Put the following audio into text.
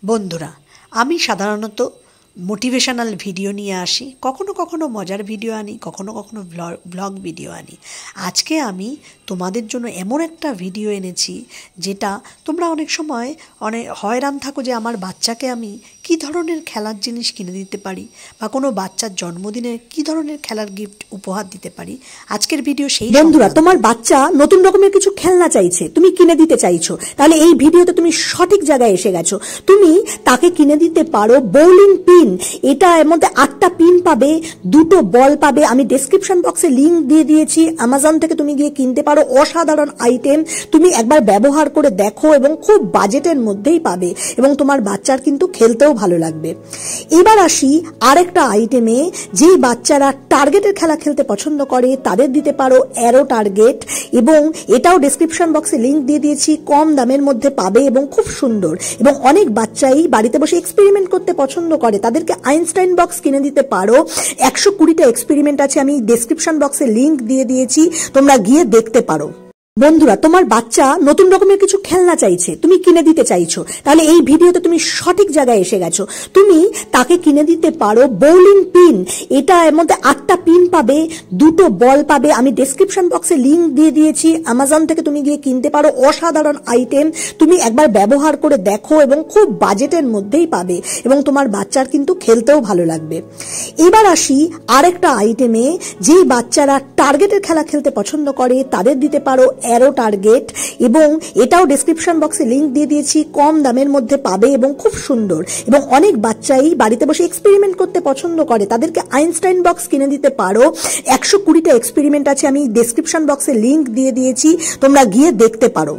বন্ধুরা, আমি সাধারণত মোটিভেশনাল ভিডিও নিয়ে আসি, কখনো কখনো মজার ভিডিও আনি, কখনো কখনো ব্লগ ভিডিও আনি। আজকে আমি তোমাদের জন্য এমন একটা ভিডিও এনেছি যেটা তোমরা অনেক সময় হয়রান থাকো যে আমার বাচ্চাকে আমি কী ধরনের খেলার জিনিস কিনে দিতে পারি বা কোনো বাচ্চার জন্মদিনে কী ধরনের খেলার গিফট উপহার দিতে পারি। আজকের ভিডিও সেই বন্ধুরা, তোমার বাচ্চা নতুন রকমের কিছু খেলনা চাইছে, তুমি কিনে দিতে চাইছো, তাহলে এই ভিডিওতে তুমি সঠিক জায়গায় এসে গেছো। তুমি তাকে কিনে দিতে পারো বোলিং পিন। এটা এর মধ্যে 8টা পিন পাবে, 2টো বল পাবে। আমি ডেসক্রিপশন বক্সে লিংক দিয়ে দিয়েছি, অ্যামাজন থেকে তুমি গিয়ে কিনতে পারো। অসাধারণ আইটেম, তুমি একবার ব্যবহার করে দেখো এবং খুব বাজেটের মধ্যেই পাবে এবং তোমার বাচ্চার কিন্তু খেলতেও ভালো লাগবে। এবার আসি আরেকটা আইটেমে, যেই বাচ্চারা টার্গেটের খেলা খেলতে পছন্দ করে তাদের দিতে পারো অ্যারো টার্গেট, এবং এটাও ডেসক্রিপশন বক্সে লিংক দিয়ে দিয়েছি। কম দামের মধ্যে পাবে এবং খুব সুন্দর, এবং অনেক বাচ্চাই বাড়িতে বসে এক্সপেরিমেন্ট করতে পছন্দ করে, তাদেরকে আইনস্টাইন বক্স কিনে দিতে পারো। 120টা এক্সপেরিমেন্ট আছে, আমি ডেসক্রিপশন বক্সে লিংক দিয়ে দিয়েছি, তোমরা গিয়ে দেখতে পারো। বন্ধুরা, তোমার বাচ্চা নতুন রকমের কিছু খেলনা চাইছে, তুমি কিনে দিতে চাইছো, তাহলে এই ভিডিওতে তুমি সঠিক জায়গায় এসে গেছো। তুমি তাকে কিনে দিতে পারো বোলিং পিন। এটা এর মধ্যে 8টা পিন পাবে, 2টো বল পাবে। আমি ডেসক্রিপশন বক্সে লিংক দিয়ে দিয়েছি, অ্যামাজন থেকে তুমি গিয়ে কিনতে পারো। অসাধারণ আইটেম, তুমি একবার ব্যবহার করে দেখো এবং খুব বাজেটের মধ্যেই পাবে এবং তোমার বাচ্চার কিন্তু খেলতেও ভালো লাগবে। এবার আসি আরেকটা আইটেমে, যেই বাচ্চারা টার্গেটের খেলা খেলতে পছন্দ করে তাদের দিতে পারো অ্যারো টার্গেট, এবং এটাও ডেসক্রিপশন বক্সে লিংক দিয়ে দিয়েছি। কম দামের মধ্যে পাবে এবং খুব সুন্দর, এবং অনেক বাচ্চাই বাড়িতে বসে এক্সপেরিমেন্ট করতে পছন্দ করে, তাদেরকে আইনস্টাইন বক্স কিনে দিতে পারো। 120টা এক্সপেরিমেন্ট আছে, আমি ডেসক্রিপশন বক্সে লিংক দিয়ে দিয়েছি, তোমরা গিয়ে দেখতে পারো।